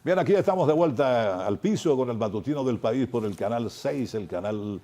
Bien, aquí estamos de vuelta al piso con el matutino del país por el canal 6, el canal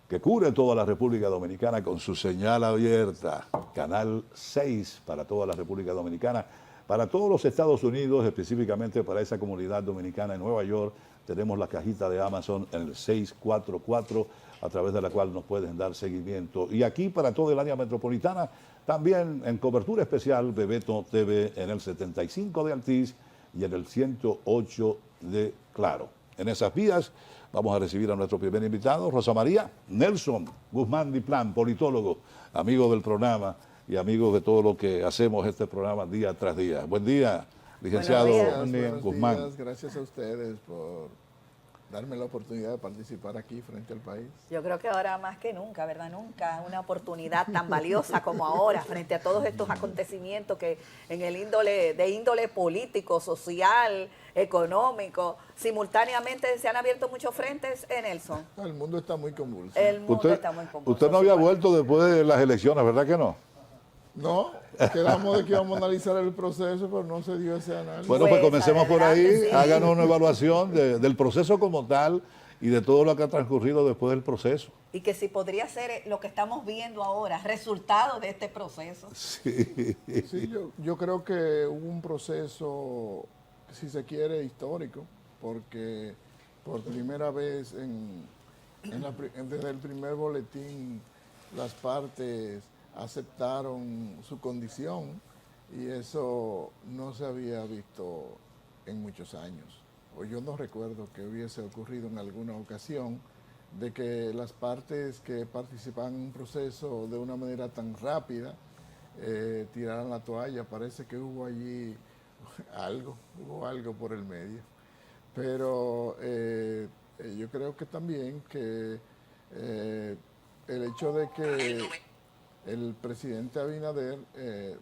que cubre toda la República Dominicana con su señal abierta. Canal 6 para toda la República Dominicana. Para todos los Estados Unidos, específicamente para esa comunidad dominicana en Nueva York, tenemos la cajita de Amazon en el 644, a través de la cual nos pueden dar seguimiento. Y aquí para todo el área metropolitana, también en cobertura especial, Bebeto TV en el 75 de Altiz y en el 108 de Claro. En esas vías vamos a recibir a nuestro primer invitado, Rosa María Nelson Guzmán Diplán, politólogo, amigo del programa y amigo de todo lo que hacemos este programa día tras día. Buen día, licenciado Guzmán. Buenos días, gracias a ustedes por darme la oportunidad de participar aquí frente al país. Yo creo que ahora más que nunca, ¿verdad? Nunca una oportunidad tan valiosa como ahora, frente a todos estos acontecimientos que en el índole político, social, económico, simultáneamente se han abierto muchos frentes en Nelson. El mundo está muy convulso. El mundo está muy convulso. Usted no había vuelto después de las elecciones, ¿verdad que no? No, quedamos de que íbamos a analizar el proceso, pero no se dio ese análisis. Bueno, pues comencemos por ahí, adelante, sí. háganos una evaluación del proceso como tal y de todo lo que ha transcurrido después del proceso. Y que si podría ser lo que estamos viendo ahora, resultado de este proceso. Sí. Sí, yo creo que hubo un proceso, si se quiere, histórico, porque por primera vez desde el primer boletín las partes aceptaron su condición y eso no se había visto en muchos años. O yo no recuerdo que hubiese ocurrido en alguna ocasión de que las partes que participaban en un proceso de una manera tan rápida tiraran la toalla. Parece que hubo allí hubo algo por el medio. Pero yo creo que también que el hecho de que el presidente Abinader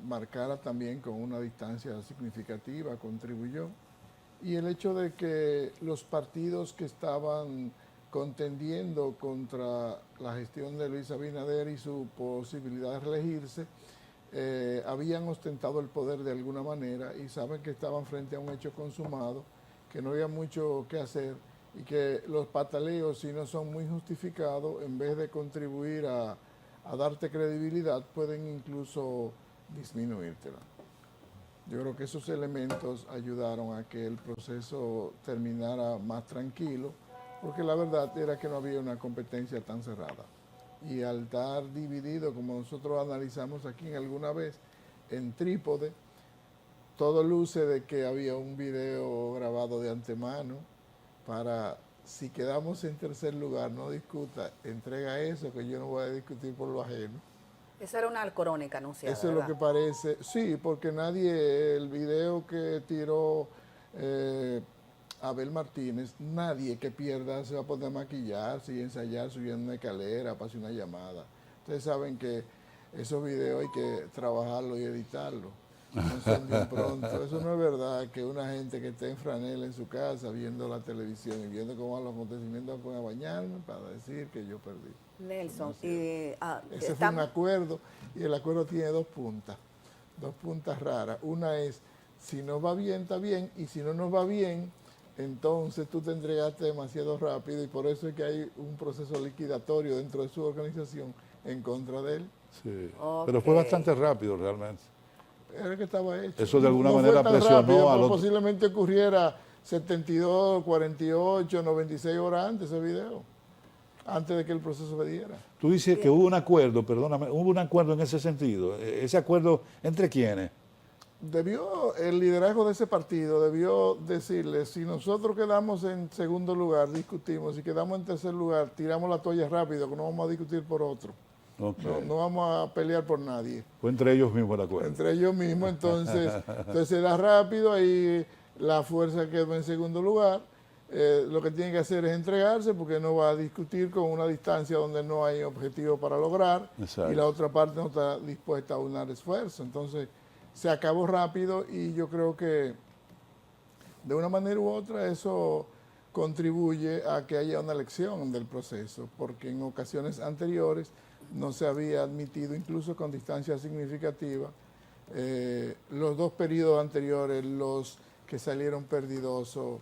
marcara también con una distancia significativa, contribuyó. Y el hecho de que los partidos que estaban contendiendo contra la gestión de Luis Abinader y su posibilidad de reelegirse, habían ostentado el poder de alguna manera y saben que estaban frente a un hecho consumado, que no había mucho que hacer y que los pataleos, si no son muy justificados, en vez de contribuir a darte credibilidad, pueden incluso disminuírtela. Yo creo que esos elementos ayudaron a que el proceso terminara más tranquilo, porque la verdad era que no había una competencia tan cerrada. Y al estar dividido, como nosotros analizamos aquí alguna vez, en trípode, todo luce de que había un video grabado de antemano para... Si quedamos en tercer lugar, no discuta, entrega eso, que yo no voy a discutir por lo ajeno. Esa era una crónica anunciada, Eso es ¿verdad? lo que parece. Sí, porque el video que tiró Abel Martínez, nadie que pierda se va a poder maquillarse y ensayar subiendo una escalera para hacer una llamada. Ustedes saben que esos videos hay que trabajarlo y editarlo. No son de un pronto. Eso no es verdad que una gente que esté en franela en su casa viendo la televisión y viendo cómo van los acontecimientos van a bañarme para decir que yo perdí. Nelson, No es ese fue un estamos... acuerdo y el acuerdo tiene dos puntas raras. Una es, si nos va bien, está bien, y si no nos va bien, entonces tú te entregaste demasiado rápido y por eso es que hay un proceso liquidatorio dentro de su organización en contra de él. Sí. Ok. Pero fue bastante rápido realmente. Era que estaba hecho. Eso de alguna No manera fue tan presionó rápido, al pero otro. posiblemente ocurriera 72, 48, 96 horas antes ese video, antes de que el proceso se diera. Tú dices que hubo un acuerdo, perdóname, hubo un acuerdo en ese sentido. ¿Ese acuerdo entre quiénes? El liderazgo de ese partido debió decirle, si nosotros quedamos en segundo lugar, discutimos, si quedamos en tercer lugar, tiramos la toalla rápido, que no vamos a discutir por otro. Okay. No vamos a pelear por nadie. Fue entre ellos mismos el acuerdo. Entre ellos mismos, entonces se da rápido, ahí la fuerza quedó en segundo lugar. Lo que tiene que hacer es entregarse porque no va a discutir con una distancia donde no hay objetivo para lograr. Exacto. Y la otra parte no está dispuesta a unar esfuerzo. Entonces se acabó rápido y yo creo que de una manera u otra eso contribuye a que haya una lección del proceso, porque en ocasiones anteriores no se había admitido, incluso con distancia significativa, los dos periodos anteriores, los que salieron perdidosos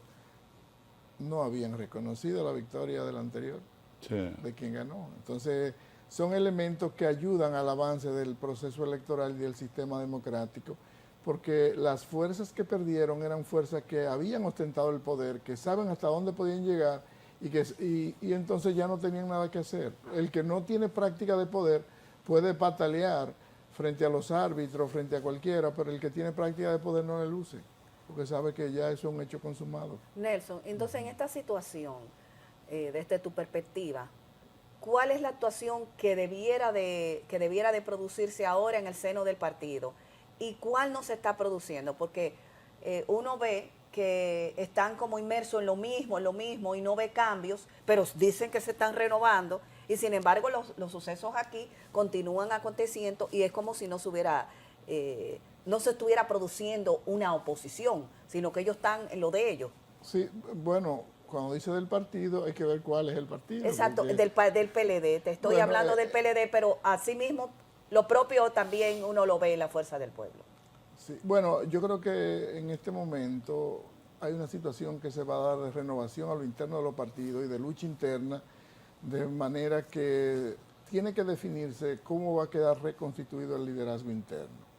no habían reconocido la victoria del anterior, Sí. de quien ganó. Entonces, son elementos que ayudan al avance del proceso electoral y del sistema democrático, porque las fuerzas que perdieron eran fuerzas que habían ostentado el poder, que saben hasta dónde podían llegar y entonces ya no tenían nada que hacer. El que no tiene práctica de poder puede patalear frente a los árbitros, frente a cualquiera, pero el que tiene práctica de poder no le luce, porque sabe que ya eso es un hecho consumado. Nelson, entonces en esta situación, desde tu perspectiva, ¿cuál es la actuación que debiera de producirse ahora en el seno del partido? ¿Y cuál no se está produciendo? Porque uno ve que están como inmersos en lo mismo, y no ve cambios, pero dicen que se están renovando, y sin embargo los sucesos aquí continúan aconteciendo, y es como si no se estuviera produciendo una oposición, sino que ellos están en lo de ellos. Sí, bueno, cuando dice del partido hay que ver cuál es el partido. Exacto, porque- del PLD, te estoy Bueno, hablando del PLD, pero asimismo lo propio también uno lo ve en la Fuerza del Pueblo. Sí, bueno, yo creo que en este momento hay una situación que se va a dar de renovación a lo interno de los partidos y de lucha interna, de manera que tiene que definirse cómo va a quedar reconstituido el liderazgo interno.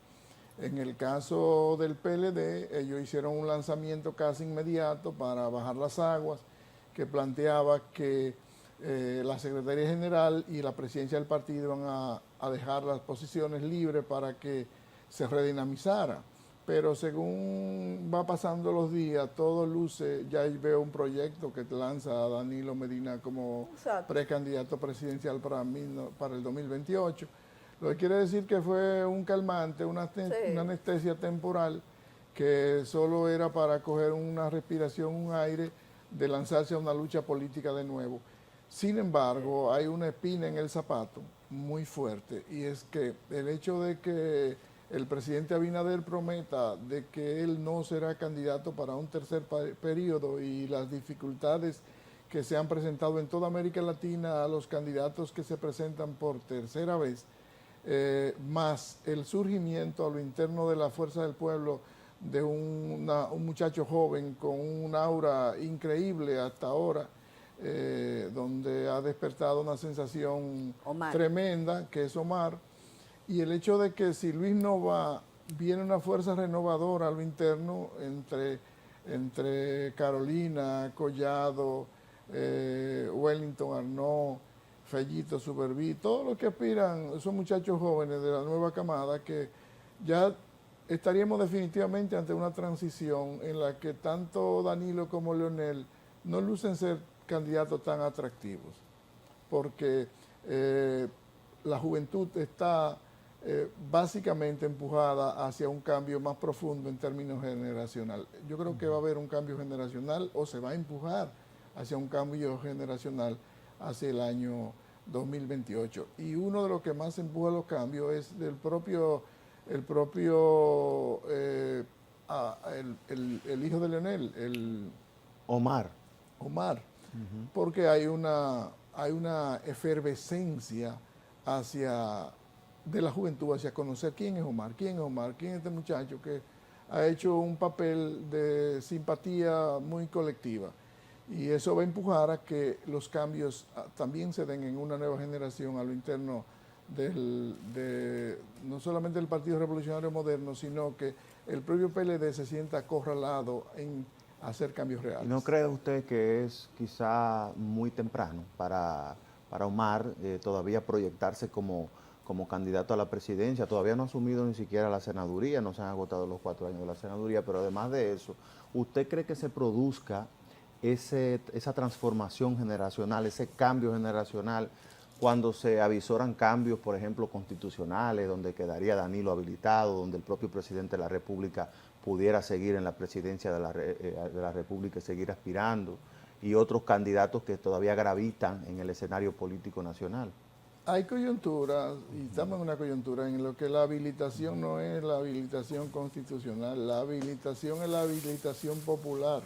En el caso del PLD, ellos hicieron un lanzamiento casi inmediato para bajar las aguas, que planteaba que la Secretaría General y la presidencia del partido iban a dejar las posiciones libres para que se redinamizara. Pero según va pasando los días, todo luce, ya veo un proyecto que lanza a Danilo Medina como Exacto. precandidato presidencial para el 2028. Lo que quiere decir que fue un calmante, una anestesia temporal que solo era para coger una respiración, un aire, de lanzarse a una lucha política de nuevo. Sin embargo, hay una espina en el zapato muy fuerte, y es que el hecho de que el presidente Abinader prometa de que él no será candidato para un tercer periodo, y las dificultades que se han presentado en toda América Latina a los candidatos que se presentan por tercera vez, más el surgimiento a lo interno de la Fuerza del Pueblo de un muchacho joven con un aura increíble hasta ahora, donde ha despertado una sensación tremenda, que es Omar, y el hecho de que si Luis no va, viene una fuerza renovadora a lo interno entre Carolina, Collado, Wellington Arnaud, Fellito, Superví, todos los que aspiran, son muchachos jóvenes de la nueva camada, que ya estaríamos definitivamente ante una transición en la que tanto Danilo como Leonel no lucen ser candidatos tan atractivos, porque la juventud está básicamente empujada hacia un cambio más profundo en términos generacional. Yo creo que va a haber un cambio generacional, o se va a empujar hacia un cambio generacional hacia el año 2028. Y uno de los que más empuja los cambios es el hijo de Leonel, el Omar. Porque hay una efervescencia de la juventud hacia conocer quién es Omar, quién es este muchacho que ha hecho un papel de simpatía muy colectiva. Y eso va a empujar a que los cambios también se den en una nueva generación a lo interno no solamente del Partido Revolucionario Moderno, sino que el propio PLD se sienta acorralado en hacer cambios reales. ¿No cree usted que es quizá muy temprano para Omar todavía proyectarse como candidato a la presidencia? Todavía no ha asumido ni siquiera la senaduría, no se han agotado los 4 años de la senaduría, pero además de eso, ¿usted cree que se produzca esa transformación generacional, ese cambio generacional, cuando se avisoran cambios, por ejemplo, constitucionales, donde quedaría Danilo habilitado, donde el propio presidente de la República pudiera seguir en la presidencia de la República y seguir aspirando, y otros candidatos que todavía gravitan en el escenario político nacional? Hay coyunturas, y estamos en una coyuntura en lo que la habilitación no es la habilitación constitucional, la habilitación es la habilitación popular.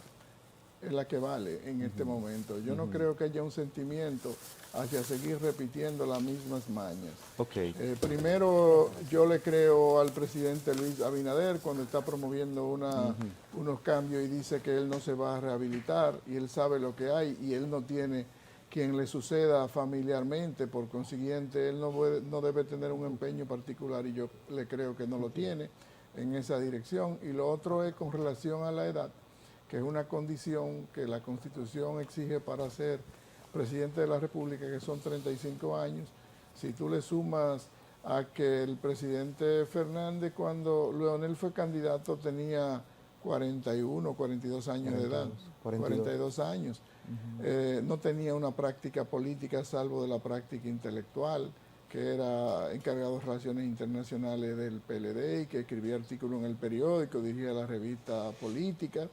es la que vale en este momento. Yo no creo que haya un sentimiento hacia seguir repitiendo las mismas mañas. Ok. Primero, yo le creo al presidente Luis Abinader cuando está promoviendo unos cambios y dice que él no se va a rehabilitar y él sabe lo que hay y él no tiene quien le suceda familiarmente, por consiguiente él no debe tener un empeño particular y yo le creo que no lo tiene en esa dirección. Y lo otro es con relación a la edad, que es una condición que la Constitución exige para ser presidente de la República, que son 35 años. Si tú le sumas a que el presidente Fernández, cuando Leonel fue candidato, tenía 41, 42 años de edad, 42 años. No tenía una práctica política salvo de la práctica intelectual, que era encargado de Relaciones Internacionales del PLD y que escribía artículos en el periódico, dirigía la revista política,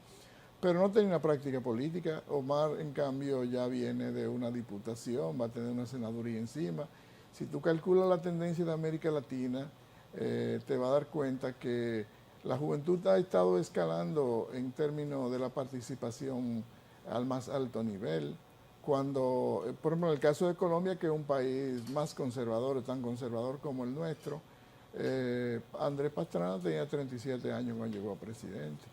pero no tenía una práctica política. Omar, en cambio, ya viene de una diputación, va a tener una senaduría encima. Si tú calculas la tendencia de América Latina, te va a dar cuenta que la juventud ha estado escalando en términos de la participación al más alto nivel. Cuando, por ejemplo, en el caso de Colombia, que es un país más conservador, tan conservador como el nuestro, Andrés Pastrana tenía 37 años cuando llegó a presidente.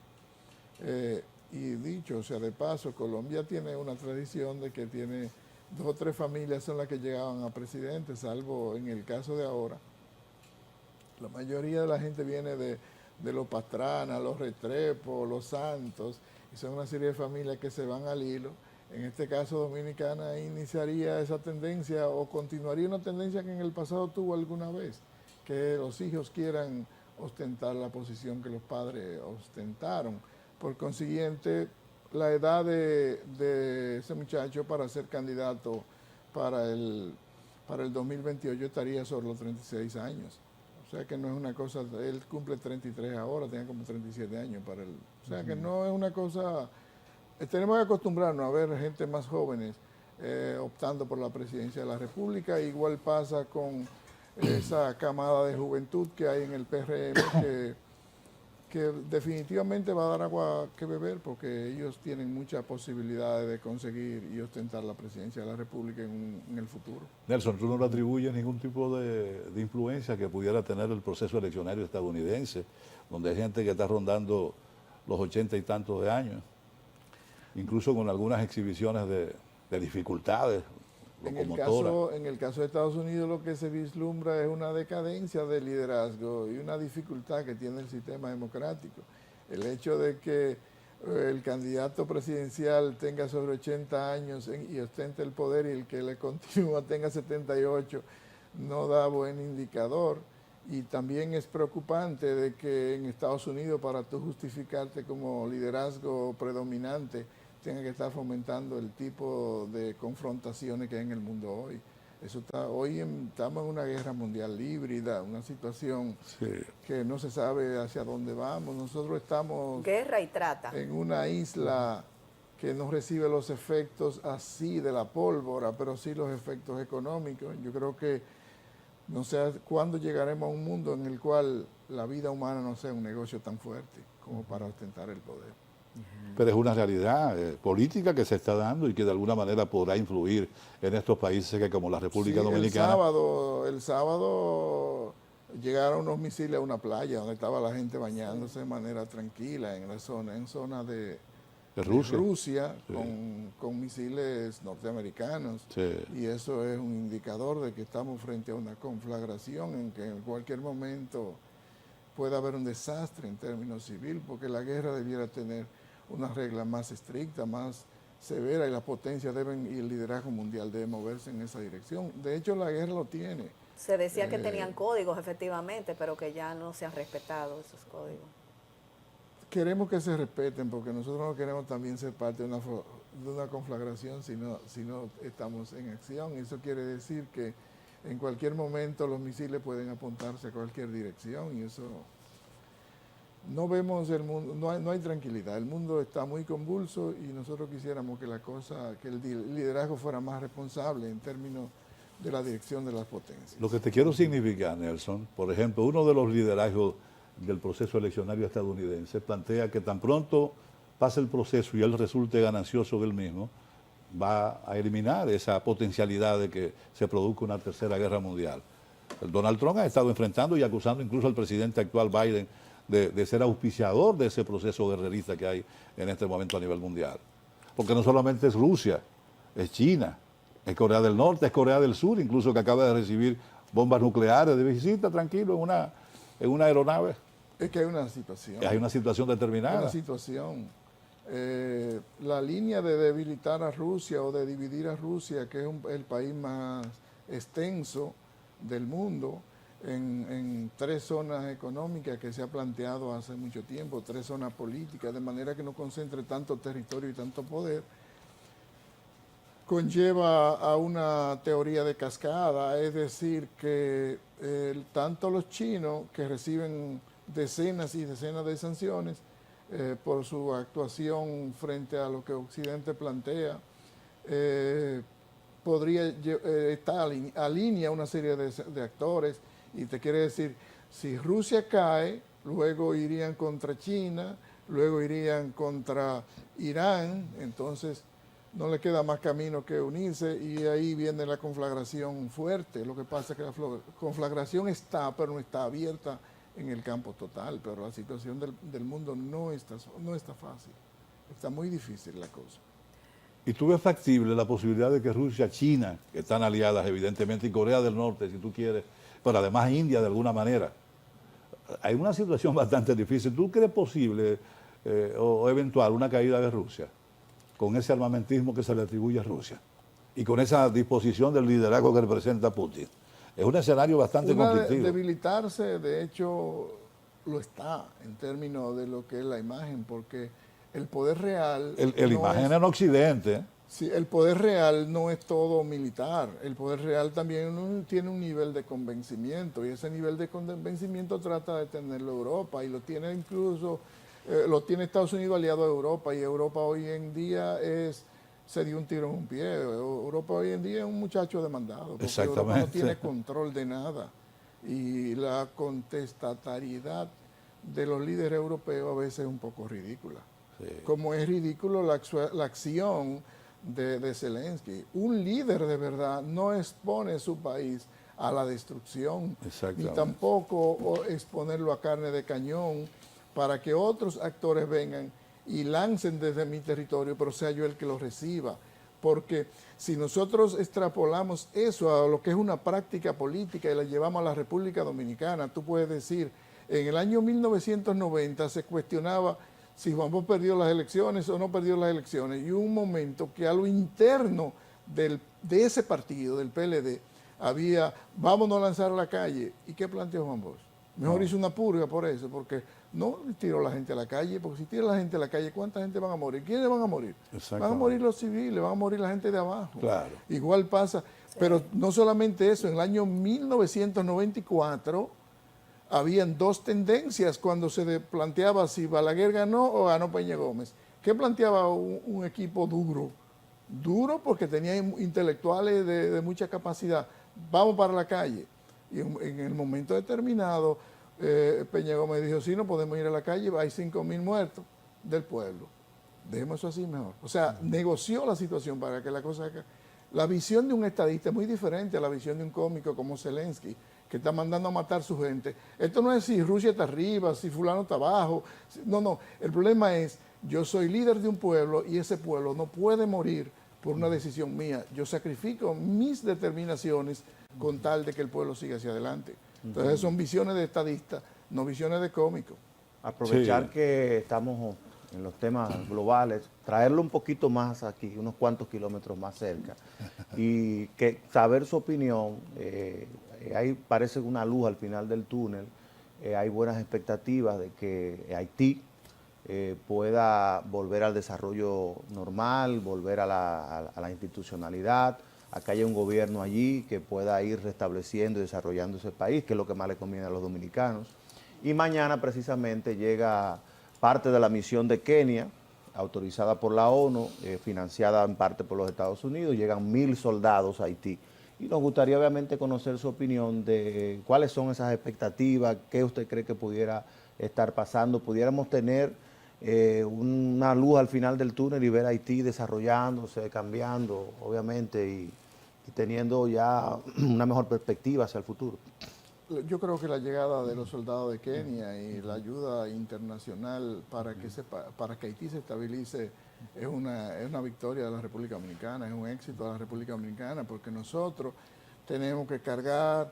Y dicho, o sea, de paso, Colombia tiene una tradición de que tiene 2 o 3 familias son las que llegaban a presidente, salvo en el caso de ahora. La mayoría de la gente viene de los Pastrana, los Restrepo, los Santos, y son una serie de familias que se van al hilo. En este caso, Dominicana iniciaría esa tendencia o continuaría una tendencia que en el pasado tuvo alguna vez, que los hijos quieran ostentar la posición que los padres ostentaron. Por consiguiente, la edad de ese muchacho para ser candidato para el 2028 estaría sobre los 36 años. O sea que no es una cosa, él cumple 33 ahora, tiene como 37 años para él. O sea que no es una cosa, tenemos que acostumbrarnos a ver gente más jóvenes optando por la presidencia de la República. Igual pasa con esa camada de juventud que hay en el PRM que definitivamente va a dar agua que beber porque ellos tienen muchas posibilidades de conseguir y ostentar la presidencia de la República en el futuro. Nelson, ¿tú no le atribuyes ningún tipo de influencia que pudiera tener el proceso eleccionario estadounidense, donde hay gente que está rondando los 80 y tantos de años, incluso con algunas exhibiciones de dificultades locomotoras? En el caso de Estados Unidos lo que se vislumbra es una decadencia del liderazgo y una dificultad que tiene el sistema democrático. El hecho de que el candidato presidencial tenga sobre 80 años y ostente el poder y el que le continúa tenga 78 no da buen indicador. Y también es preocupante de que en Estados Unidos, para tú justificarte como liderazgo predominante, tenga que estar fomentando el tipo de confrontaciones que hay en el mundo hoy. Estamos en una guerra mundial híbrida, una situación que no se sabe hacia dónde vamos. Nosotros estamos guerra y trata en una isla que no recibe los efectos así de la pólvora, pero sí los efectos económicos. Yo creo que no sé cuándo llegaremos a un mundo en el cual la vida humana no sea un negocio tan fuerte como para ostentar el poder. Pero es una realidad política que se está dando y que de alguna manera podrá influir en estos países que como la República Dominicana. El sábado llegaron unos misiles a una playa donde estaba la gente bañándose de manera tranquila en zona de Rusia con misiles norteamericanos. Sí. Y eso es un indicador de que estamos frente a una conflagración en que en cualquier momento puede haber un desastre en términos civil, porque la guerra debiera tener una regla más estricta, más severa, y las potencias y el liderazgo mundial debe moverse en esa dirección. De hecho, la guerra lo tiene. Se decía que tenían códigos, efectivamente, pero que ya no se han respetado esos códigos. Queremos que se respeten, porque nosotros no queremos también ser parte de una conflagración si no estamos en acción. Eso quiere decir que en cualquier momento los misiles pueden apuntarse a cualquier dirección y eso no vemos el mundo, no hay tranquilidad. El mundo está muy convulso y nosotros quisiéramos que el liderazgo fuera más responsable en términos de la dirección de las potencias. Lo que te quiero significar, Nelson, por ejemplo, uno de los liderazgos del proceso eleccionario estadounidense plantea que tan pronto pase el proceso y él resulte ganancioso del mismo, va a eliminar esa potencialidad de que se produzca una tercera guerra mundial. El Donald Trump ha estado enfrentando y acusando incluso al presidente actual Biden de ser auspiciador de ese proceso guerrerista que hay en este momento a nivel mundial. Porque no solamente es Rusia, es China, es Corea del Norte, es Corea del Sur, incluso que acaba de recibir bombas nucleares de visita, tranquilo, en una aeronave. Es que hay una situación. Hay una situación determinada. Una situación. La línea de debilitar a Rusia o de dividir a Rusia, que es el país más extenso del mundo, en 3 zonas económicas que se ha planteado hace mucho tiempo, 3 zonas políticas, de manera que no concentre tanto territorio y tanto poder, conlleva a una teoría de cascada, es decir, que tanto los chinos, que reciben decenas y decenas de sanciones por su actuación frente a lo que Occidente plantea, podría estar alinea una serie de actores, y te quiere decir, si Rusia cae, luego irían contra China, luego irían contra Irán, entonces no le queda más camino que unirse, y ahí viene la conflagración fuerte. Lo que pasa es que la conflagración está, pero no está abierta en el campo total, pero la situación del mundo no está fácil, está muy difícil la cosa. ¿Y tú ves factible la posibilidad de que Rusia, China, que están aliadas evidentemente, y Corea del Norte, si tú quieres, pero además India de alguna manera? Hay una situación bastante difícil. ¿Tú crees posible o eventual una caída de Rusia con ese armamentismo que se le atribuye a Rusia y con esa disposición del liderazgo que representa Putin? Es un escenario bastante conflictivo. Debilitarse, de hecho, lo está en términos de lo que es la imagen, porque el poder real... El imagen en Occidente. Sí, el poder real no es todo militar. El poder real también tiene un nivel de convencimiento, y ese nivel de convencimiento trata de tenerlo Europa, y lo tiene incluso, lo tiene Estados Unidos aliado a Europa, y Europa hoy en día se dio un tiro en un pie. Europa hoy en día es un muchacho demandado, porque Europa no tiene control de nada, y la contestatariedad de los líderes europeos a veces es un poco ridícula. Sí. Como es ridículo la acción de Zelensky. Un líder de verdad no expone su país a la destrucción, ni tampoco exponerlo a carne de cañón para que otros actores vengan y lancen desde mi territorio, pero sea yo el que lo reciba. Porque si nosotros extrapolamos eso a lo que es una práctica política y la llevamos a la República Dominicana, tú puedes decir, en el año 1990 se cuestionaba si Juan Bosch perdió las elecciones o no perdió las elecciones, y hubo un momento que a lo interno de ese partido, del PLD, había, vámonos a lanzar a la calle. ¿Y qué planteó Juan Bosch? Mejor hizo una purga por eso, porque no tiró a la gente a la calle, porque si tira a la gente a la calle, ¿cuánta gente van a morir? ¿Quiénes van a morir? Van a morir los civiles, van a morir la gente de abajo. Claro. Igual pasa, pero no solamente eso, en el año 1994... habían 2 tendencias cuando se planteaba si Balaguer ganó o ganó Peña Gómez. ¿Qué planteaba un equipo duro? Duro porque tenía intelectuales de mucha capacidad. Vamos para la calle. Y en el momento determinado, Peña Gómez dijo, sí, no podemos ir a la calle, hay 5.000 muertos del pueblo. Dejemos eso así mejor. O sea, negoció la situación para que la cosa... La visión de un estadista es muy diferente a la visión de un cómico como Zelensky, que está mandando a matar a su gente. Esto no es si Rusia está arriba, si fulano está abajo. No. El problema es, yo soy líder de un pueblo y ese pueblo no puede morir por una decisión mía. Yo sacrifico mis determinaciones con tal de que el pueblo siga hacia adelante. Entonces son visiones de estadista, no visiones de cómico. Aprovechar que estamos en los temas globales, traerlo un poquito más aquí, unos cuantos kilómetros más cerca, y que saber su opinión. Ahí parece una luz al final del túnel. Hay buenas expectativas de que Haití pueda volver al desarrollo normal, volver a la institucionalidad, a que haya un gobierno allí que pueda ir restableciendo y desarrollando ese país, que es lo que más le conviene a los dominicanos. Y mañana precisamente llega parte de la misión de Kenia, autorizada por la ONU, financiada en parte por los Estados Unidos. Llegan 1.000 soldados a Haití. Y nos gustaría obviamente conocer su opinión de cuáles son esas expectativas, qué usted cree que pudiera estar pasando. Pudiéramos tener una luz al final del túnel y ver a Haití desarrollándose, cambiando, obviamente, y teniendo ya una mejor perspectiva hacia el futuro. Yo creo que la llegada de los soldados de Kenia y la ayuda internacional para que Haití se estabilice es una victoria de la República Dominicana, es un éxito de la República Dominicana, porque nosotros tenemos que cargar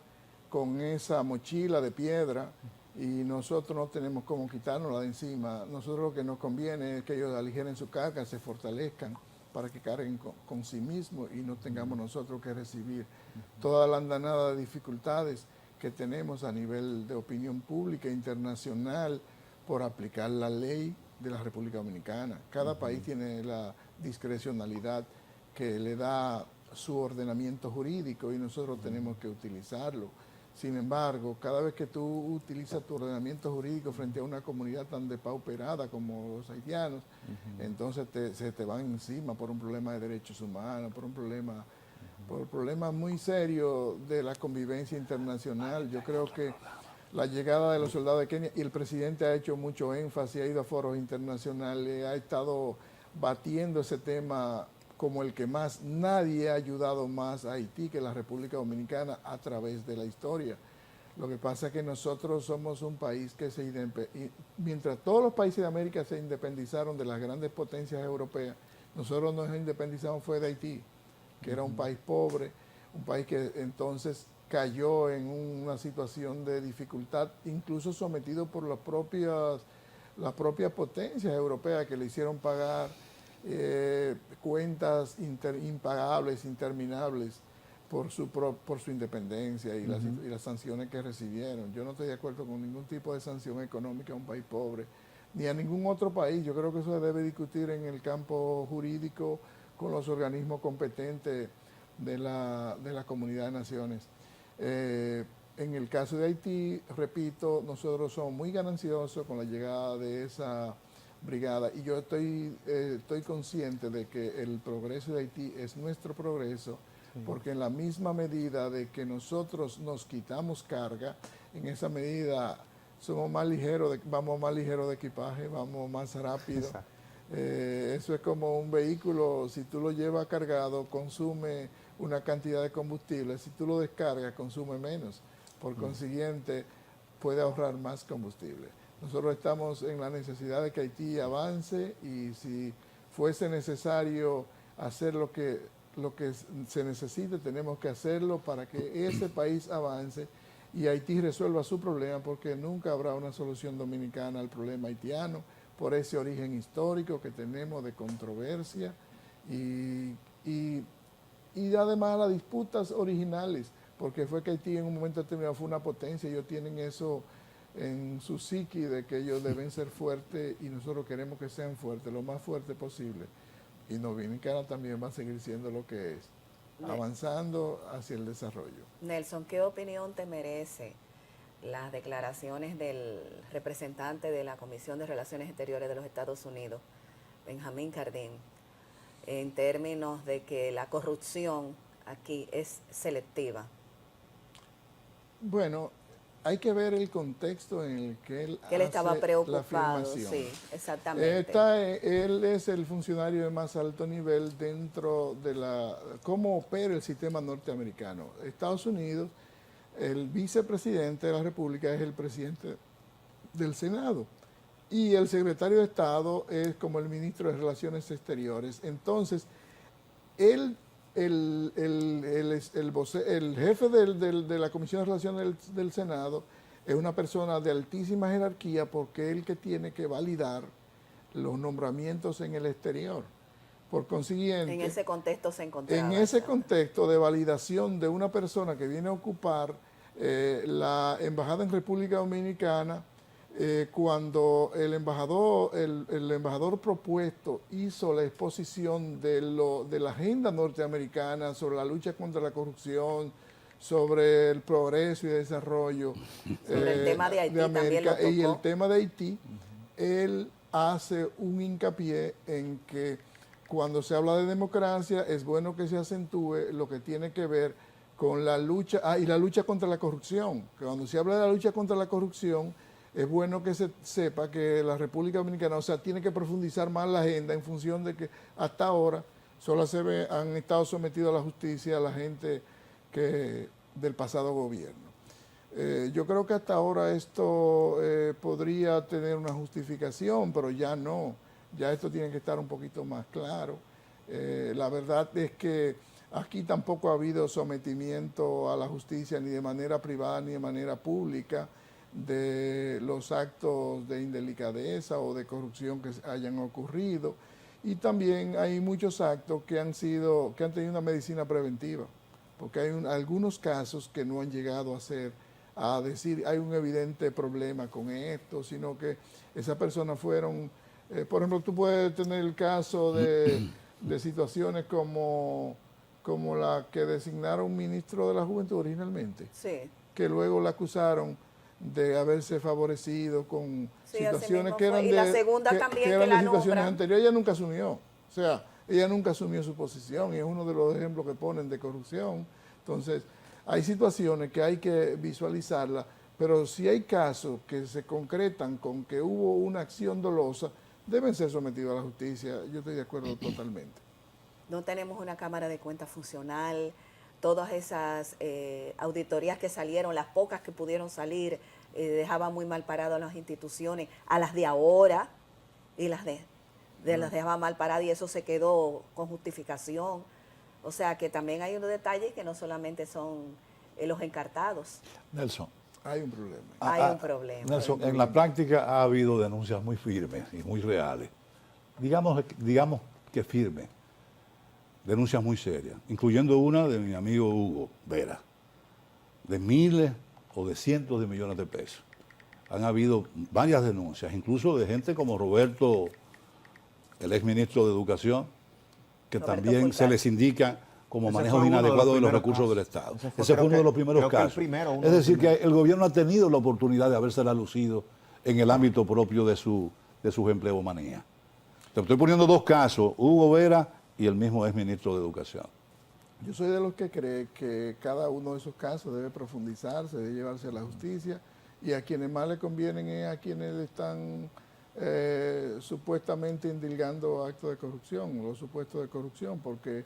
con esa mochila de piedra y nosotros no tenemos cómo quitárnosla de encima. Nosotros lo que nos conviene es que ellos aligeren su carga, se fortalezcan para que carguen con sí mismos y no tengamos nosotros que recibir toda la andanada de dificultades que tenemos a nivel de opinión pública internacional por aplicar la ley de la República Dominicana. Cada país tiene la discrecionalidad que le da su ordenamiento jurídico y nosotros tenemos que utilizarlo. Sin embargo, cada vez que tú utilizas tu ordenamiento jurídico frente a una comunidad tan depauperada como los haitianos, entonces se te van encima por un problema de derechos humanos, por problemas muy serios de la convivencia internacional. Yo creo que la llegada de los soldados de Kenia, y el presidente ha hecho mucho énfasis, ha ido a foros internacionales, ha estado batiendo ese tema como el que más. Nadie ha ayudado más a Haití que la República Dominicana a través de la historia. Lo que pasa es que nosotros somos un país que mientras todos los países de América se independizaron de las grandes potencias europeas, nosotros nos independizamos fue de Haití, que era un país pobre, un país que entonces cayó en una situación de dificultad, incluso sometido por las propias potencias europeas que le hicieron pagar cuentas impagables, interminables, por su independencia y las sanciones que recibieron. Yo no estoy de acuerdo con ningún tipo de sanción económica a un país pobre, ni a ningún otro país. Yo creo que eso se debe discutir en el campo jurídico con los organismos competentes de la Comunidad de Naciones. En el caso de Haití, repito, nosotros somos muy gananciosos con la llegada de esa brigada y yo estoy consciente de que el progreso de Haití es nuestro progreso, porque en la misma medida de que nosotros nos quitamos carga, en esa medida somos vamos más ligeros de equipaje, vamos más rápido. Eso es como un vehículo, si tú lo llevas cargado, consume una cantidad de combustible, si tú lo descargas, consume menos. Por consiguiente, puede ahorrar más combustible. Nosotros estamos en la necesidad de que Haití avance y si fuese necesario hacer lo que se necesite, tenemos que hacerlo para que ese país avance y Haití resuelva su problema, porque nunca habrá una solución dominicana al problema haitiano por ese origen histórico que tenemos de controversia y además las disputas originales, porque fue que Haití en un momento determinado fue una potencia, ellos tienen eso en su psiqui de que ellos deben ser fuertes y nosotros queremos que sean fuertes, lo más fuerte posible. Y Dominicana también va a seguir siendo lo que es, avanzando hacia el desarrollo. Nelson, ¿qué opinión te merece las declaraciones del representante de la Comisión de Relaciones Exteriores de los Estados Unidos, Benjamín Cardin, en términos de que la corrupción aquí es selectiva? Bueno, hay que ver el contexto en el que él estaba hace preocupado, la afirmación. sí, exactamente. Él es el funcionario de más alto nivel dentro de cómo opera el sistema norteamericano. Estados Unidos, el vicepresidente de la República es el presidente del Senado y el secretario de Estado es como el ministro de Relaciones Exteriores. Entonces, el jefe de la Comisión de Relaciones del Senado es una persona de altísima jerarquía porque es el que tiene que validar los nombramientos en el exterior. Por consiguiente, en ese contexto se encontraba. En ese contexto de validación de una persona que viene a ocupar la embajada en República Dominicana, cuando el embajador propuesto hizo la exposición de la agenda norteamericana sobre la lucha contra la corrupción, sobre el progreso y desarrollo, sobre el tema de Haití de América, también lo tocó. y el tema de Haití, él hace un hincapié en que cuando se habla de democracia es bueno que se acentúe lo que tiene que ver con la lucha, y la lucha contra la corrupción, que cuando se habla de la lucha contra la corrupción, es bueno que se sepa que la República Dominicana, o sea, tiene que profundizar más la agenda en función de que hasta ahora solo han estado sometidos a la justicia a la gente del pasado gobierno. Yo creo que hasta ahora esto podría tener una justificación, pero ya no. Ya esto tiene que estar un poquito más claro. La verdad es que aquí tampoco ha habido sometimiento a la justicia ni de manera privada ni de manera pública de los actos de indelicadeza o de corrupción que hayan ocurrido. Y también hay muchos actos que han tenido una medicina preventiva, porque hay algunos casos que no han llegado a decir hay un evidente problema con esto, sino que esas personas fueron, por ejemplo, tú puedes tener el caso de situaciones como la que designaron un ministro de la Juventud originalmente, Sí. que luego la acusaron de haberse favorecido con Sí, así situaciones mismo que eran fue. Y la segunda también que eran de la situaciones nombran. anteriores. Ella nunca asumió, o sea, ella nunca asumió su posición y es uno de los ejemplos que ponen de corrupción. Entonces, hay situaciones que hay que visualizarlas, pero si hay casos que se concretan con que hubo una acción dolosa, deben ser sometidos a la justicia. Yo estoy de acuerdo totalmente. No tenemos una Cámara de Cuentas funcional, todas esas auditorías que salieron, las pocas que pudieron salir, dejaban muy mal paradas a las instituciones, a las de ahora, y las las dejaban mal paradas y eso se quedó con justificación. O sea que también hay unos detalles que no solamente son los encartados. Nelson. Hay un problema. Hay un problema. Nelson, en la práctica ha habido denuncias muy firmes y muy reales. Digamos que firmes. Denuncias muy serias, incluyendo una de mi amigo Hugo Vera, de miles o de cientos de millones de pesos. Han habido varias denuncias, incluso de gente como Roberto, el exministro de Educación, que Roberto también Fulcar. se les indica como Ese manejo fue uno de los inadecuado de los primeros recursos casos. del Estado. Ese Ese fue creo uno de los que- primeros creo que el casos. primero, uno Es de los decir, que primeros. el gobierno ha tenido la oportunidad de habérsela lucido en el ámbito propio de sus empleomanías. Te estoy poniendo dos casos, Hugo Vera y el mismo exministro de Educación. Yo soy de los que cree que cada uno de esos casos debe profundizarse, debe llevarse a la justicia y a quienes más le convienen es a quienes están supuestamente indilgando actos de corrupción, los supuestos de corrupción, porque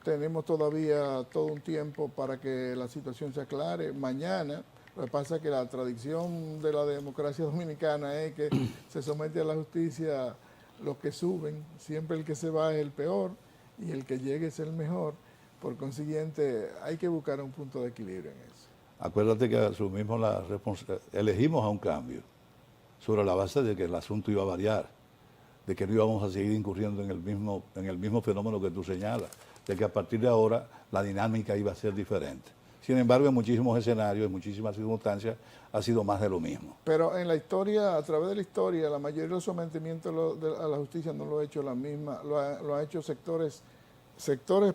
tenemos todavía todo un tiempo para que la situación se aclare. Mañana, lo que pasa es que la tradición de la democracia dominicana es que se somete a la justicia los que suben, siempre el que se va es el peor y el que llegue es el mejor. Por consiguiente, hay que buscar un punto de equilibrio en eso. Acuérdate que asumimos elegimos a un cambio sobre la base de que el asunto iba a variar, de que no íbamos a seguir incurriendo en el mismo fenómeno que tú señalas, de que a partir de ahora la dinámica iba a ser diferente. Sin embargo, en muchísimos escenarios, en muchísimas circunstancias, ha sido más de lo mismo. Pero en la historia, a través de la historia, la mayoría de los sometimientos a la justicia no lo ha hecho lo ha hecho sectores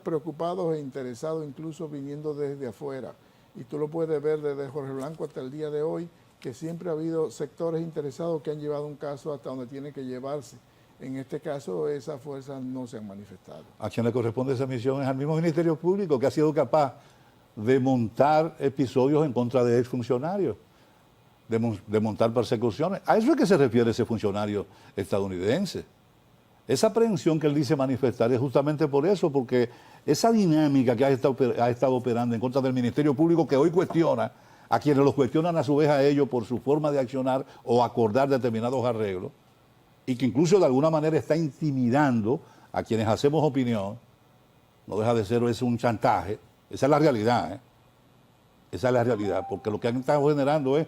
preocupados e interesados, incluso viniendo desde afuera. Y tú lo puedes ver desde Jorge Blanco hasta el día de hoy, que siempre ha habido sectores interesados que han llevado un caso hasta donde tiene que llevarse. En este caso, esas fuerzas no se han manifestado. A quien le corresponde esa misión es al mismo Ministerio Público, que ha sido capaz de montar episodios en contra de exfuncionarios, de montar persecuciones. A eso es que se refiere ese funcionario estadounidense. Esa aprehensión que él dice manifestar es justamente por eso, porque esa dinámica que ha estado operando en contra del Ministerio Público, que hoy cuestiona a quienes los cuestionan a su vez a ellos por su forma de accionar o acordar determinados arreglos, y que incluso de alguna manera está intimidando a quienes hacemos opinión, no deja de ser eso un chantaje. Esa es la realidad, ¿eh? Esa es la realidad, porque lo que han estado generando es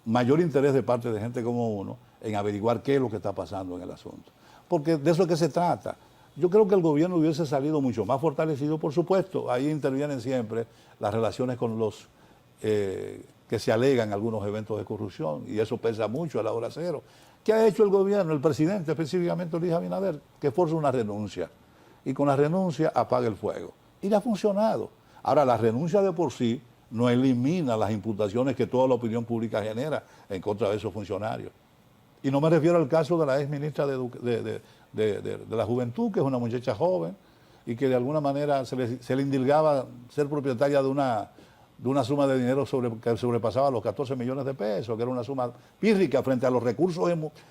mayor interés de parte de gente como uno en averiguar qué es lo que está pasando en el asunto. Porque de eso es que se trata. Yo creo que el gobierno hubiese salido mucho más fortalecido, por supuesto. Ahí intervienen siempre las relaciones con los que se alegan algunos eventos de corrupción, y eso pesa mucho a la hora cero. ¿Qué ha hecho el gobierno, el presidente, específicamente Luis Abinader? Que forza una renuncia. Y con la renuncia apaga el fuego. Y le ha funcionado. Ahora, la renuncia de por sí no elimina las imputaciones que toda la opinión pública genera en contra de esos funcionarios. Y no me refiero al caso de la ex ministra de la Juventud, que es una muchacha joven y que de alguna manera se le indilgaba ser propietaria de de una suma de dinero que sobrepasaba los 14 millones de pesos, que era una suma pírrica frente a los recursos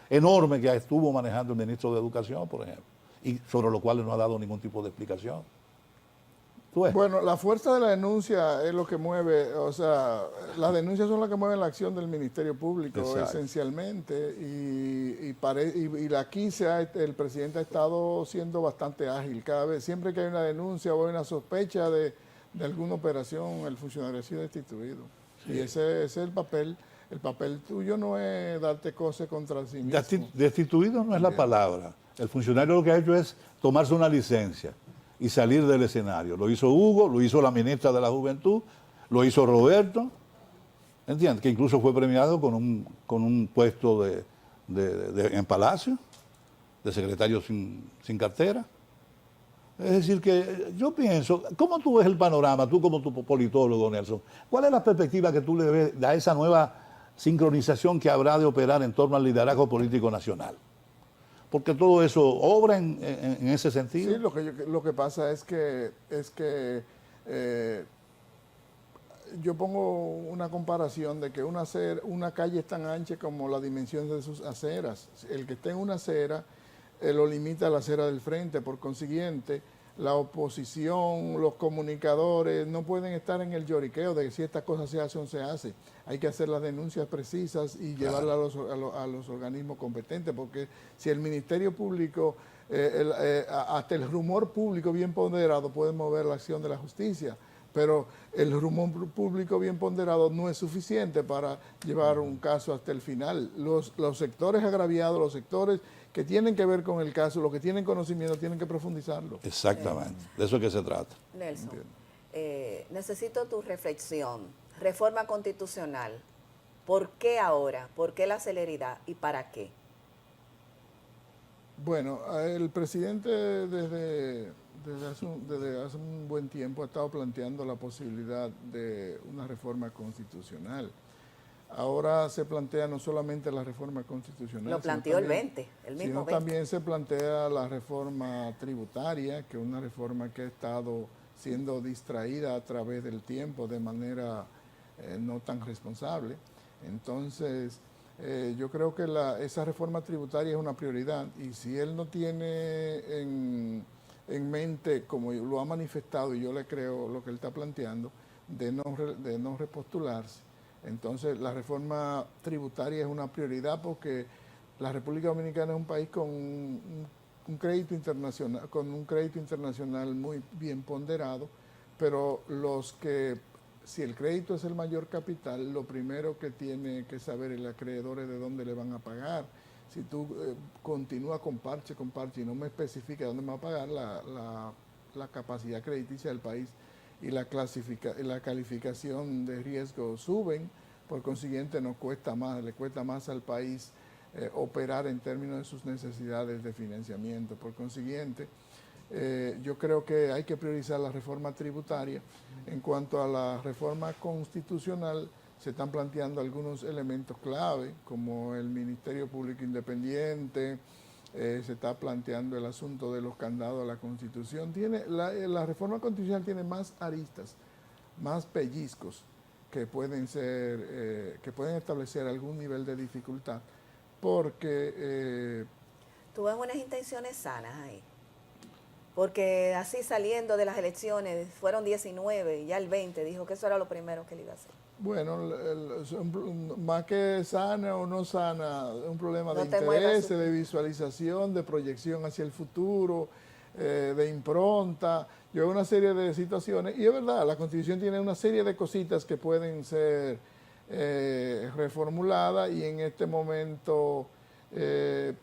enormes que estuvo manejando el ministro de Educación, por ejemplo, y sobre lo cual no ha dado ningún tipo de explicación. ¿Tú ves? Bueno, la fuerza de la denuncia es lo que mueve, o sea, las denuncias son las que mueven la acción del Ministerio Público. Exacto. Esencialmente, y aquí el presidente ha estado siendo bastante ágil. Cada vez, siempre que hay una denuncia o hay una sospecha de alguna operación, el funcionario ha sido destituido. Sí. Y ese es el papel. El papel tuyo no es darte cosas contra sí mismo. Destituido no es la palabra. El funcionario lo que ha hecho es tomarse una licencia y salir del escenario. Lo hizo Hugo, lo hizo la ministra de la Juventud, lo hizo Roberto, ¿entiendes? Que incluso fue premiado con un puesto en Palacio, de secretario sin cartera. Es decir, que yo pienso, ¿cómo tú ves el panorama, tú como tu politólogo, Nelson? ¿Cuál es la perspectiva que tú le ves a esa nueva sincronización que habrá de operar en torno al liderazgo político nacional? Porque todo eso obra en ese sentido. Sí, lo que pasa es que yo pongo una comparación de que una calle es tan ancha como la dimensión de sus aceras. El que esté en una acera lo limita a la acera del frente. Por consiguiente, la oposición, los comunicadores no pueden estar en el lloriqueo de que si esta cosa se hace o no se hace. Hay que hacer las denuncias precisas y llevarlas a los organismos competentes, porque si el Ministerio Público, hasta el rumor público bien ponderado puede mover la acción de la justicia, pero el rumor público bien ponderado no es suficiente para llevar un caso hasta el final. Los sectores agraviados, los sectores que tienen que ver con el caso, los que tienen conocimiento, tienen que profundizarlo. Exactamente, de eso es que se trata. Nelson, necesito tu reflexión. Reforma constitucional. ¿Por qué ahora? ¿Por qué la celeridad? ¿Y para qué? Bueno, el presidente desde hace un buen tiempo ha estado planteando la posibilidad de una reforma constitucional. Ahora se plantea no solamente la reforma constitucional. Lo planteó el 20, el mismo 20. También se plantea la reforma tributaria, que es una reforma que ha estado siendo distraída a través del tiempo de manera no tan responsable. Entonces, yo creo que esa reforma tributaria es una prioridad, y si él no tiene en mente, como lo ha manifestado, y yo le creo lo que él está planteando, de no repostularse, entonces la reforma tributaria es una prioridad, porque la República Dominicana es un país con un crédito internacional muy bien ponderado, pero si el crédito es el mayor capital, lo primero que tiene que saber el acreedor es de dónde le van a pagar. Si tú continúas con parche y no me especifica dónde me va a pagar, la capacidad crediticia del país y la calificación de riesgo suben, por consiguiente le cuesta más al país operar en términos de sus necesidades de financiamiento. Por consiguiente, yo creo que hay que priorizar la reforma tributaria. En cuanto a la reforma constitucional, se están planteando algunos elementos clave, como el Ministerio Público Independiente, se está planteando el asunto de los candados a la Constitución. La reforma constitucional tiene más aristas, más pellizcos que pueden establecer algún nivel de dificultad, porque tú ves unas intenciones sanas ahí. Porque así saliendo de las elecciones, fueron 19 y ya el 20 dijo que eso era lo primero que le iba a hacer. Bueno, más que sana o no sana, es un problema de interés, de visualización, de proyección hacia el futuro, de impronta. Yo veo una serie de situaciones, y es verdad, la Constitución tiene una serie de cositas que pueden ser reformuladas, y en este momento el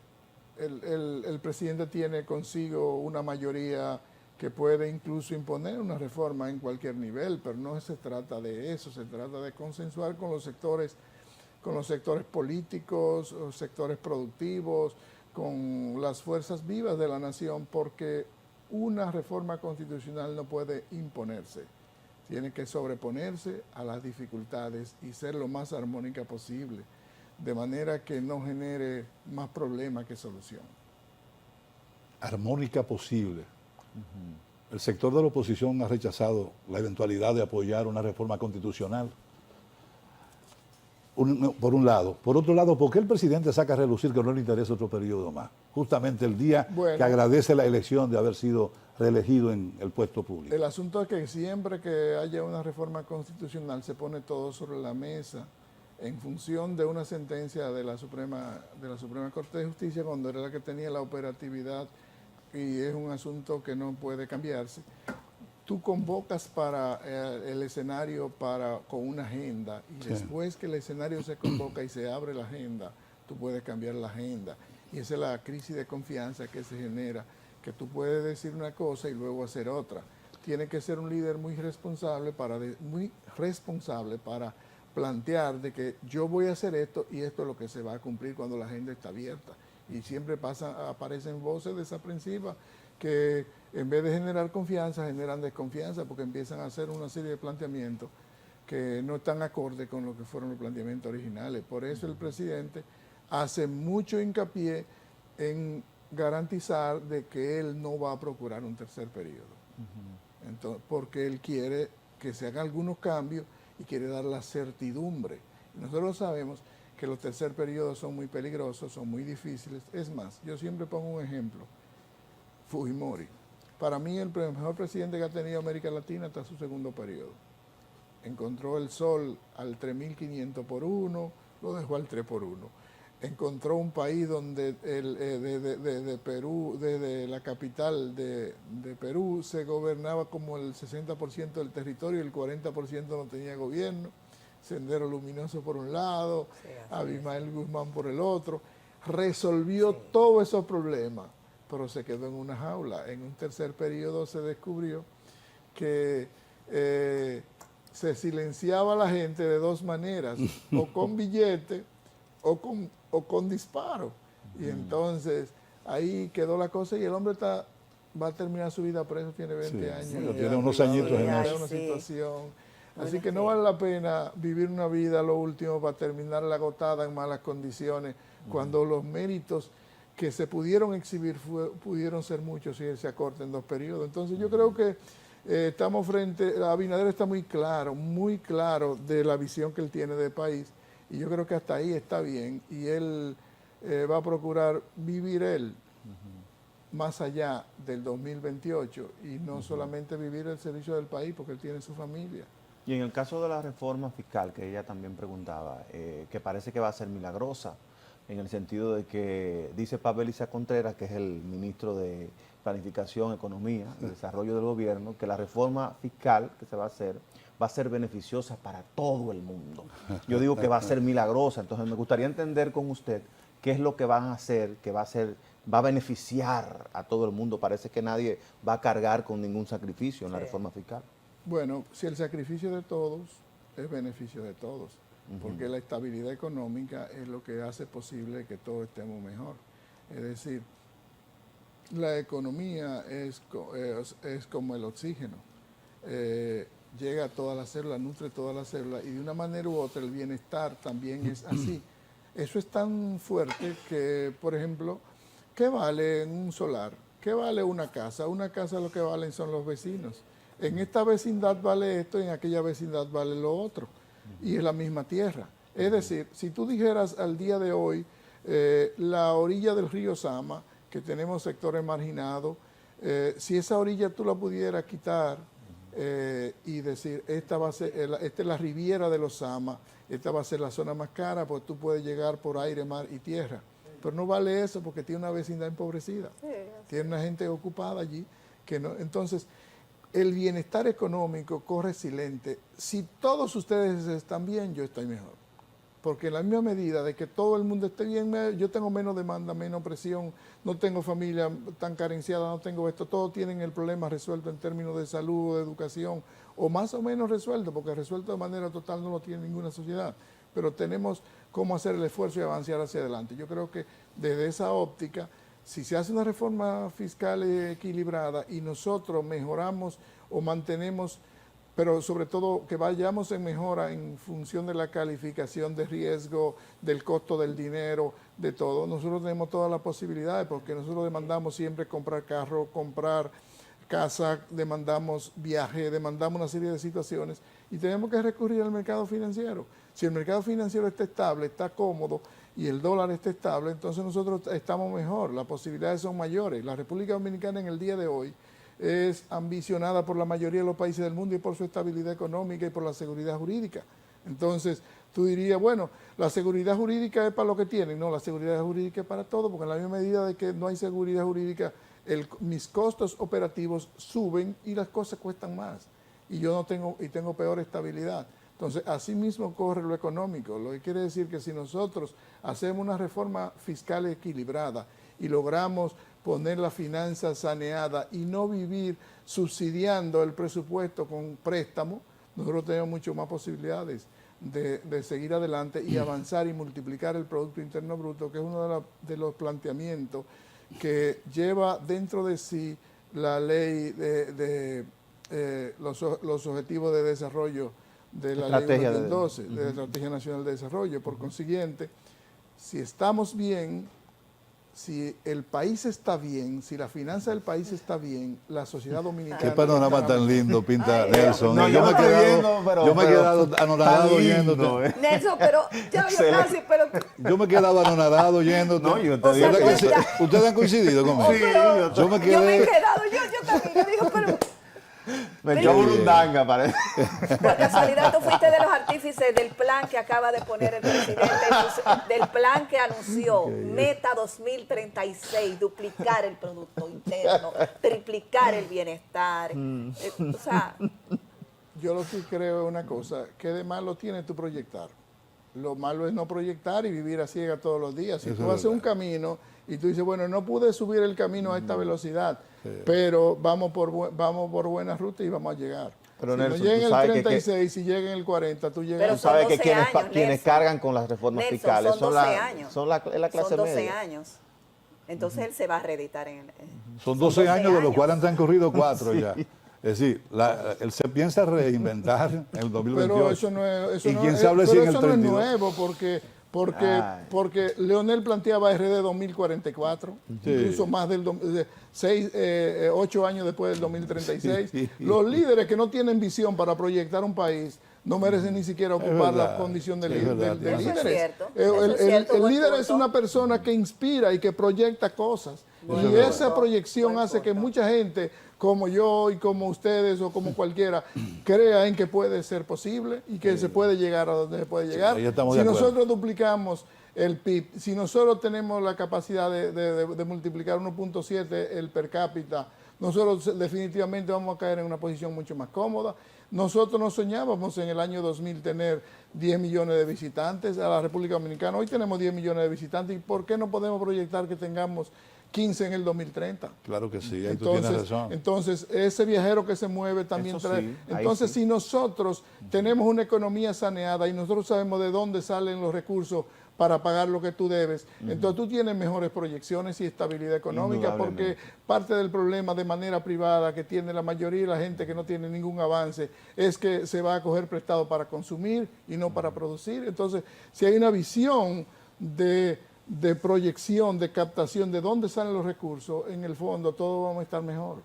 presidente tiene consigo una mayoría que puede incluso imponer una reforma en cualquier nivel, pero no se trata de eso, se trata de consensuar con los sectores políticos, los sectores productivos, con las fuerzas vivas de la nación, porque una reforma constitucional no puede imponerse, tiene que sobreponerse a las dificultades y ser lo más armónica posible, de manera que no genere más problemas que solución. Armónica posible. El sector de la oposición ha rechazado la eventualidad de apoyar una reforma constitucional. Por un lado. Por otro lado, ¿por qué el presidente saca a relucir que no le interesa otro periodo más? Justamente el día Bueno, que agradece la elección de haber sido reelegido en el puesto público. el asunto es que siempre que haya una reforma constitucional se pone todo sobre la mesa en función de una sentencia de la Suprema Corte de Justicia, cuando era la que tenía la operatividad, y es un asunto que no puede cambiarse. Tú convocas para el escenario con una agenda, y Sí. después que el escenario se convoca y se abre la agenda, tú puedes cambiar la agenda. Y esa es la crisis de confianza que se genera, que tú puedes decir una cosa y luego hacer otra. Tiene que ser un líder muy responsable para plantear de que yo voy a hacer esto y esto es lo que se va a cumplir cuando la agenda está abierta. Y siempre aparecen voces desaprensivas que en vez de generar confianza, generan desconfianza porque empiezan a hacer una serie de planteamientos que no están acorde con lo que fueron los planteamientos originales. Por eso el presidente hace mucho hincapié en garantizar de que él no va a procurar un tercer periodo. Entonces, porque él quiere que se hagan algunos cambios y quiere dar la certidumbre. Y nosotros sabemos que los tercer periodos son muy peligrosos, son muy difíciles. Es más, yo siempre pongo un ejemplo. Fujimori. Para mí el mejor presidente que ha tenido América Latina hasta su segundo periodo. Encontró el sol al 3.500 por 1, lo dejó al 3 por 1. Encontró un país donde de Perú, desde la capital de Perú, se gobernaba como el 60% del territorio y el 40% no tenía gobierno. Sendero Luminoso por un lado, Sí, Abimael Guzmán por el otro. Resolvió todos esos problemas, pero se quedó en una jaula. En un tercer periodo se descubrió que se silenciaba a la gente de dos maneras, o con billete o con disparo. Y entonces ahí quedó la cosa y el hombre va a terminar su vida preso, tiene 20 Sí, años. sí, y tiene ha unos privado añitos de en vida, eso. una Sí. situación. Así Bueno, que no sí. vale la pena vivir una vida lo último para terminarla agotada en malas condiciones, cuando los méritos que se pudieron exhibir pudieron ser muchos si él se acorta en 2 periodos. Entonces yo creo que estamos Abinader está muy claro de la visión que él tiene del país, y yo creo que hasta ahí está bien, y él va a procurar vivir él más allá del 2028 y no solamente vivir el servicio del país porque él tiene su familia. Y en el caso de la reforma fiscal, que ella también preguntaba, que parece que va a ser milagrosa, en el sentido de que dice Pabeliza Contreras, que es el ministro de Planificación, Economía y Desarrollo del Gobierno, que la reforma fiscal que se va a ser beneficiosa para todo el mundo. Yo digo que va a ser milagrosa, entonces me gustaría entender con usted qué es lo que van a hacer, que va a beneficiar a todo el mundo. Parece que nadie va a cargar con ningún sacrificio en la reforma fiscal. Bueno, si el sacrificio de todos es beneficio de todos, porque la estabilidad económica es lo que hace posible que todos estemos mejor. Es decir, la economía es como el oxígeno. Llega a todas las células, nutre todas las células, y de una manera u otra el bienestar también es así. Eso es tan fuerte que, por ejemplo, ¿qué vale un solar? ¿Qué vale una casa? Una casa lo que valen son los vecinos. En esta vecindad vale esto, en aquella vecindad vale lo otro. Y es la misma tierra. Es decir, si tú dijeras al día de hoy, la orilla del río Sama, que tenemos sectores marginados, si esa orilla tú la pudieras quitar y decir, esta es la Riviera de los Sama, esta va a ser la zona más cara, pues tú puedes llegar por aire, mar y tierra. Pero no vale eso porque tiene una vecindad empobrecida. Tiene una gente ocupada allí. Entonces, el bienestar económico corre silente. Si todos ustedes están bien, yo estoy mejor. Porque en la misma medida de que todo el mundo esté bien, yo tengo menos demanda, menos presión, no tengo familia tan carenciada, no tengo esto, todos tienen el problema resuelto en términos de salud, de educación, o más o menos resuelto, porque resuelto de manera total no lo tiene ninguna sociedad. Pero tenemos cómo hacer el esfuerzo y avanzar hacia adelante. Yo creo que desde esa óptica, si se hace una reforma fiscal equilibrada y nosotros mejoramos o mantenemos, pero sobre todo que vayamos en mejora en función de la calificación de riesgo, del costo del dinero, de todo, nosotros tenemos todas las posibilidades, porque nosotros demandamos siempre comprar carro, comprar casa, demandamos viaje, demandamos una serie de situaciones y tenemos que recurrir al mercado financiero. Si el mercado financiero está estable, está cómodo y el dólar está estable, entonces nosotros estamos mejor, las posibilidades son mayores. La República Dominicana en el día de hoy es ambicionada por la mayoría de los países del mundo y por su estabilidad económica y por la seguridad jurídica. Entonces, tú dirías, bueno, la seguridad jurídica es para lo que tienen. No, la seguridad jurídica es para todo, porque en la misma medida de que no hay seguridad jurídica, mis costos operativos suben y las cosas cuestan más. Y yo no tengo, y tengo peor estabilidad. Entonces, así mismo corre lo económico. Lo que quiere decir que si nosotros hacemos una reforma fiscal equilibrada y logramos poner la finanza saneada y no vivir subsidiando el presupuesto con préstamo, nosotros tenemos mucho más posibilidades de seguir adelante y avanzar y multiplicar el Producto Interno Bruto, que es uno de los planteamientos que lleva dentro de sí la ley de los objetivos de desarrollo de la ley 2012, de la Estrategia Nacional de Desarrollo. Por consiguiente, si estamos bien, si el país está bien, si la finanza del país está bien, la sociedad dominicana... Qué panorama tan lindo pinta Nelson. No, yo me he quedado anonadado oyéndote. Nelson, pero ya yo casi, pero... Yo me he quedado anonadado oyéndote. No, yo te O sea, digo que ¿Ustedes han coincidido conmigo? Sí, yo me yo me he quedé... quedado, yo también, yo digo, pero... me echó burundanga, parece. Por casualidad, tú fuiste de los artífices del plan que acaba de poner el presidente, del plan que anunció Meta 2036, duplicar el Producto Interno, triplicar el bienestar. O sea, Yo lo que creo es una cosa, ¿qué de malo tiene tu proyectar? Lo malo es no proyectar y vivir a ciegas todos los días. Si tú haces un camino y tú dices, bueno, no pude subir el camino a esta velocidad, pero vamos por buena ruta y vamos a llegar. Pero si Nelson, no llega tú en sabes el que 36, si llega en el 40, tú llegas... Pero Tú sabes que 12 quienes, años, quienes Nelson. cargan con las reformas Nelson, fiscales son 12 años. es la clase son 12 media. años. Entonces él se va a reeditar en el... Son 12 años, de los cuales han transcurrido 4 ya. Es decir, él se piensa reinventar en el 2028. Pero eso no es, ¿Y quién sabe si en el eso no es 32? nuevo, porque Leonel planteaba RD 2044, incluso más del 8 años después del 2036. Sí. Los líderes que no tienen visión para proyectar un país no merecen ni siquiera ocupar la condición de, es verdad, de eso es líderes. cierto, eso es cierto, El buen líder punto. es una persona que inspira y que proyecta cosas. Buen Y esa punto, proyección buen hace que punto. mucha gente, como yo y como ustedes o como cualquiera, crea en que puede ser posible y que se puede llegar a donde se puede llegar. ahí estamos Si de acuerdo. nosotros duplicamos el PIB, si nosotros tenemos la capacidad de multiplicar 1.7 el per cápita, nosotros definitivamente vamos a caer en una posición mucho más cómoda. Nosotros no soñábamos en el año 2000 tener 10 millones de visitantes a la República Dominicana. Hoy tenemos 10 millones de visitantes. ¿Y por qué no podemos proyectar que tengamos 15 en el 2030? Claro que sí, ahí tú tienes razón. Entonces, ese viajero que se mueve también Eso trae. sí, ahí Entonces, sí. si nosotros tenemos una economía saneada y nosotros sabemos de dónde salen los recursos para pagar lo que tú debes, entonces tú tienes mejores proyecciones y estabilidad económica, porque Indudablemente. parte del problema de manera privada que tiene la mayoría de la gente que no tiene ningún avance es que se va a coger prestado para consumir y no para producir. Entonces, si hay una visión de proyección, de captación, de dónde salen los recursos, en el fondo todos vamos a estar mejor.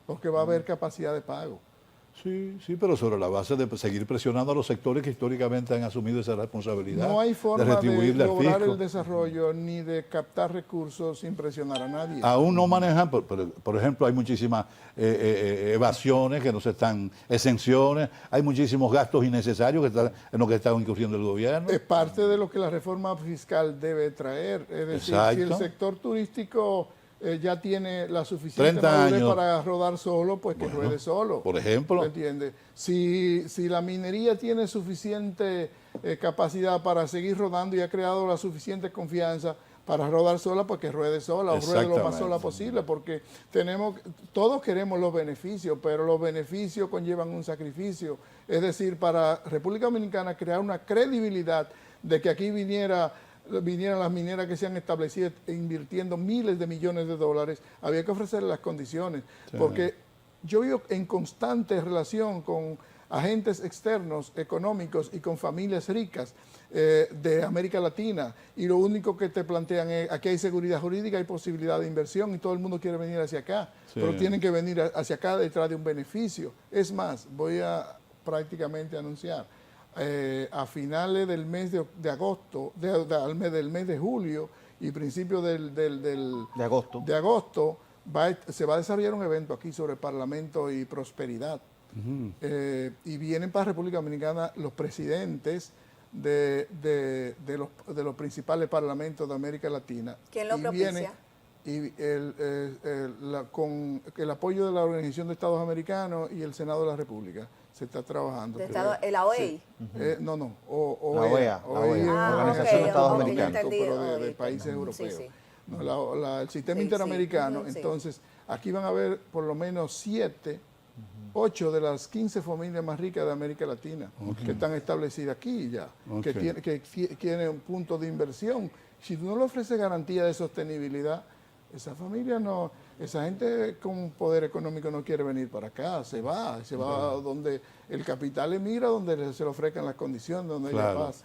Porque va a haber capacidad de pago. Sí, pero sobre la base de seguir presionando a los sectores que históricamente han asumido esa responsabilidad. No hay forma de de retribuirle al lograr fisco. el desarrollo ni de captar recursos sin presionar a nadie. Aún no manejan, por ejemplo, hay muchísimas evasiones que no se están, exenciones, hay muchísimos gastos innecesarios en los que está incurriendo el gobierno. Es parte de lo que la reforma fiscal debe traer. Es decir, Exacto. si el sector turístico ya tiene la suficiente 30 madurez años. para rodar solo, pues que ruede solo. Por ejemplo. ¿Entiendes? Si la minería tiene suficiente capacidad para seguir rodando y ha creado la suficiente confianza para rodar sola, pues que ruede sola o ruede lo más Exactamente. sola posible, porque todos queremos los beneficios, pero los beneficios conllevan un sacrificio. Es decir, para República Dominicana crear una credibilidad de que aquí vinieran las mineras que se han establecido invirtiendo miles de millones de dólares, había que ofrecerles las condiciones, porque yo vivo en constante relación con agentes externos, económicos y con familias ricas de América Latina, y lo único que te plantean es, aquí hay seguridad jurídica, hay posibilidad de inversión y todo el mundo quiere venir hacia acá, pero tienen que venir hacia acá detrás de un beneficio. Es más, voy a prácticamente anunciar, a finales del mes de agosto, del mes de julio y principios de agosto, se va a desarrollar un evento aquí sobre Parlamento y prosperidad. Y vienen para República Dominicana los presidentes de los principales parlamentos de América Latina. ¿Quién lo propicia? Con el apoyo de la Organización de Estados Americanos y el Senado de la República. Se está trabajando. ¿La OEI? Sí. No, la OEA, Organización de Estados Americanos, pero de países europeos. Sí. No, el sistema interamericano. Entonces, aquí van a haber por lo menos 8 de las 15 familias más ricas de América Latina que están establecidas aquí ya, que tienen puntos de inversión. Si tú no le ofreces garantía de sostenibilidad, esa familia no, esa gente con poder económico no quiere venir para acá, se va donde el capital emigra, donde se le ofrezcan las condiciones, donde haya paz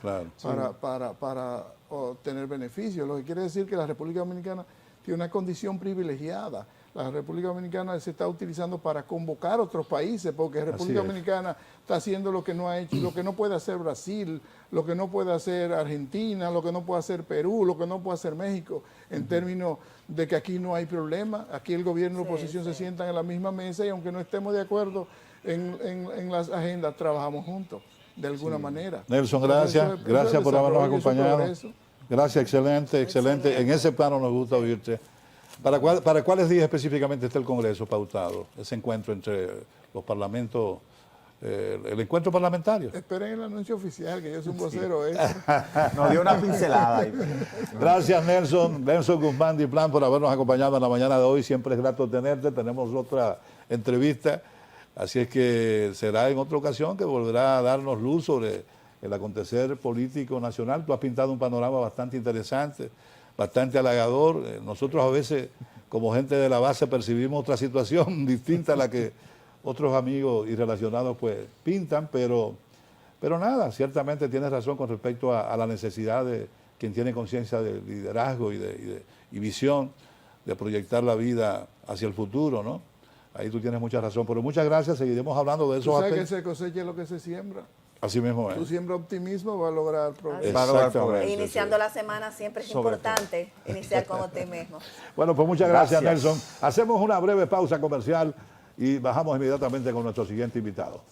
para obtener beneficios. Lo que quiere decir que la República Dominicana tiene una condición privilegiada. La República Dominicana se está utilizando para convocar a otros países, porque la República Dominicana está haciendo lo que no ha hecho, lo que no puede hacer Brasil, lo que no puede hacer Argentina, lo que no puede hacer Perú, lo que no puede hacer México, en términos de que aquí no hay problema. Aquí el gobierno y la oposición se sientan en la misma mesa y aunque no estemos de acuerdo en las agendas, trabajamos juntos, de alguna manera. Nelson, gracias. Gracias por habernos acompañado. Gracias, excelente. En ese plano nos gusta oírte. ¿Para cuáles días específicamente está el Congreso pautado? Ese encuentro entre los parlamentos, el encuentro parlamentario. Esperen el anuncio oficial, que yo soy un vocero. Nos dio una pincelada ahí. Gracias, Nelson Guzmán Diplán, por habernos acompañado en la mañana de hoy. Siempre es grato tenerte. Tenemos otra entrevista. Así es que será en otra ocasión que volverá a darnos luz sobre el acontecer político nacional. Tú has pintado un panorama bastante interesante, bastante halagador. Nosotros a veces, como gente de la base, percibimos otra situación distinta a la que otros amigos y relacionados pues pintan, pero nada, ciertamente tienes razón con respecto a la necesidad de quien tiene conciencia de liderazgo y visión de proyectar la vida hacia el futuro, ¿no? Ahí tú tienes mucha razón, pero muchas gracias, seguiremos hablando de eso. ¿Tú sabes que se cosecha lo que se siembra? Así mismo es. Tú siembras optimismo, va a lograr progreso. Exactamente. Iniciando la semana siempre es importante iniciar con optimismo. Bueno, pues muchas gracias, Nelson. Hacemos una breve pausa comercial y bajamos inmediatamente con nuestro siguiente invitado.